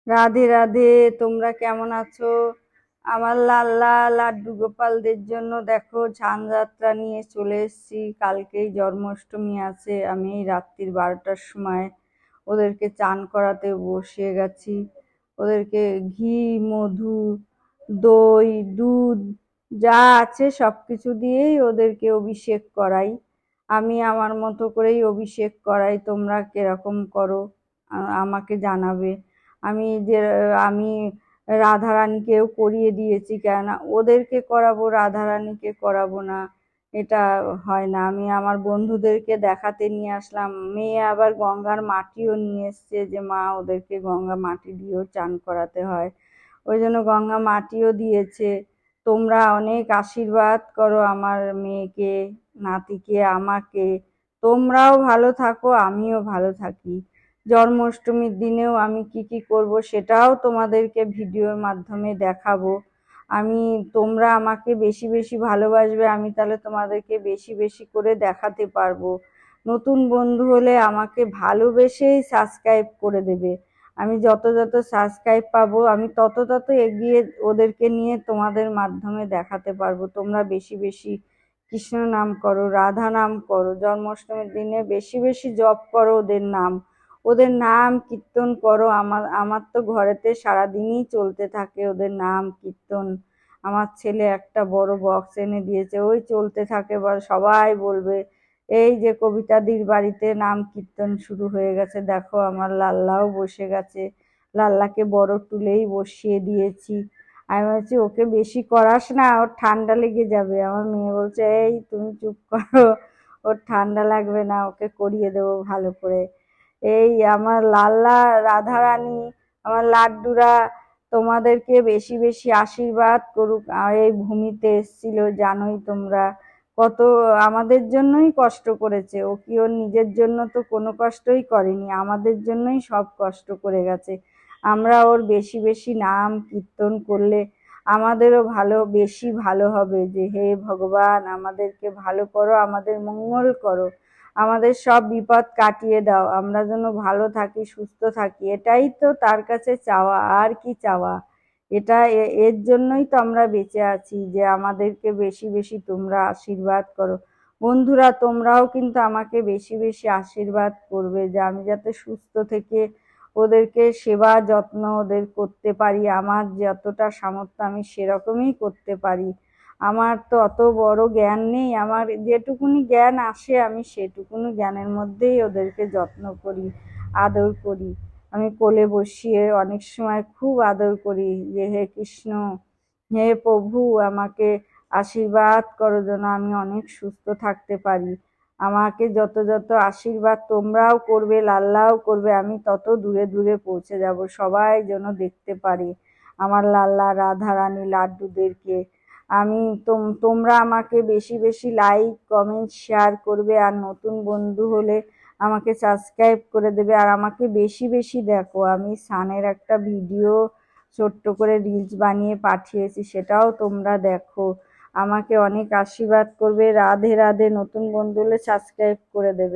রাধে রাধে। তোমরা কেমন আছো? আমার লাল্লা লাড্ডু গোপালদের জন্য দেখো যাত্রা নিয়ে চলে এসেছি। কালকেই জন্মাষ্টমী আছে। আমি এই রাত্রির 12টার সময় ওদেরকে চান করাতে বসিয়ে গেছি। ওদেরকে ঘি, মধু, দই, দুধ যা আছে সবকিছু দিয়েই ওদেরকে অভিষেক করাই। আমি আমার মতো করেই অভিষেক করাই। তোমরা কিরকম করো আমাকে জানাবে। আমি রাধারানীকেও করিয়ে দিয়েছি, কেননা ওদেরকে করাবো রাধারানীকে করাবো না, এটা হয় না। আমি আমার বন্ধুদেরকে দেখাতে নিয়ে আসলাম। মেয়ে আবার গঙ্গার মাটিও নিয়ে এসছে যে মা ওদেরকে গঙ্গা মাটি দিয়েও চান করাতে হয়, ওই জন্য গঙ্গা মাটিও দিয়েছে। তোমরা অনেক আশীর্বাদ করো আমার মেয়েকে, নাতিকে, আমাকে। তোমরাও ভালো থাকো, আমিও ভালো থাকি। জন্মাষ্টমীর দিনেও আমি কি কি করব সেটাও তোমাদেরকে ভিডিওর মাধ্যমে দেখাবো। আমি তোমরা আমাকে বেশি বেশি ভালোবাসবে, আমি তাহলে তোমাদেরকে বেশি বেশি করে দেখাতে পারবো। নতুন বন্ধু হলে আমাকে ভালোবেসেই সাবস্ক্রাইব করে দেবে। আমি যত যত সাবস্ক্রাইব পাবো আমি তত তত এগিয়ে ওদেরকে নিয়ে তোমাদের মাধ্যমে দেখাতে পারবো। তোমরা বেশি বেশি কৃষ্ণ নাম করো, রাধা নাম করো, জন্মাষ্টমীর দিনে বেশি বেশি জপ করো ওদের নাম কীর্তন করো। আমার আমার তো ঘরেতে সারাদিনই চলতে থাকে ওদের নাম কীর্তন। আমার ছেলে একটা বড় বক্স এনে দিয়েছে, ওই চলতে থাকে, সবাই বলবে এই যে কবিতাদির বাড়িতে নাম কীর্তন শুরু হয়ে গেছে। দেখো আমার লাল্লাও বসে গেছে, লাল্লাকে বড় টুলেই বসিয়ে দিয়েছি। আমি বলছি ওকে বেশি করাস না, ওর ঠান্ডা লেগে যাবে। আমার মেয়ে বলছে এই তুমি চুপ করো, ওর ঠান্ডা লাগবে না, ওকে করিয়ে দেবো ভালো করে। এই আমার লাল্লা, রাধারানী, আমার লাড্ডুরা তোমাদেরকে বেশি বেশি আশীর্বাদ করুক। আর এই ভূমিতে এসেছিল জানোই তোমরা, কত আমাদের জন্যই কষ্ট করেছে। ও কি ওর নিজের জন্য তো কোনো কষ্টই করেনি, আমাদের জন্যই সব কষ্ট করে গেছে। আমরা ওর বেশি বেশি নাম কীর্তন করলে আমাদেরও বেশি ভালো হবে, যে হে ভগবান আমাদেরকে ভালো করো, আমাদের মঙ্গল করো, আমাদের সব বিপদ কাটিয়ে দাও, আমরা যেন ভালো থাকি, সুস্থ থাকি। এটাই তো তার কাছে চাওয়া, আর কি চাওয়া। এর জন্যই তো আমরা বেঁচে আছি, যে আমাদেরকে বেশি বেশি তোমরা আশীর্বাদ করো। বন্ধুরা তোমরাও কিন্তু আমাকে বেশি বেশি আশীর্বাদ করবে, যে আমি যাতে সুস্থ থেকে ওদেরকে সেবা যত্ন ওদের করতে পারি। আমার যতটা সামর্থ্য আমি সেরকমই করতে পারি। আমার তো অত বড় জ্ঞান নেই, আমার যেটুকুনি জ্ঞান আসে আমি সেটুকুনি জ্ঞানের মধ্যেই ওদেরকে যত্ন করি, আদর করি। আমি কোলে বসিয়ে অনেক সময় খুব আদর করি, যে হে কৃষ্ণ, হে প্রভু আমাকে আশীর্বাদ করো যেন আমি অনেক সুস্থ থাকতে পারি। আমাকে যত যত আশীর্বাদ তোমরাও করবে, লাল্লাও করবে, আমি তত দূরে দূরে পৌঁছে যাব, সবাই যেন দেখতে পারে আমার লাল্লা রাধারানী লাড্ডুদেরকে। আমি তোমরা আমাকে বেশি বেশি লাইক কমেন্ট শেয়ার করবে, আর নতুন বন্ধু হলে আমাকে সাবস্ক্রাইব করে দেবে, আর আমাকে বেশি বেশি দেখো। আমি সানের একটা ভিডিও ছোট্ট করে রিলস বানিয়ে পাঠিয়েছি, সেটাও তোমরা দেখো। আমাকে অনেক আশীর্বাদ করবে। রাধে রাধে। নতুন বন্ধু হলে সাবস্ক্রাইব করে দেবে।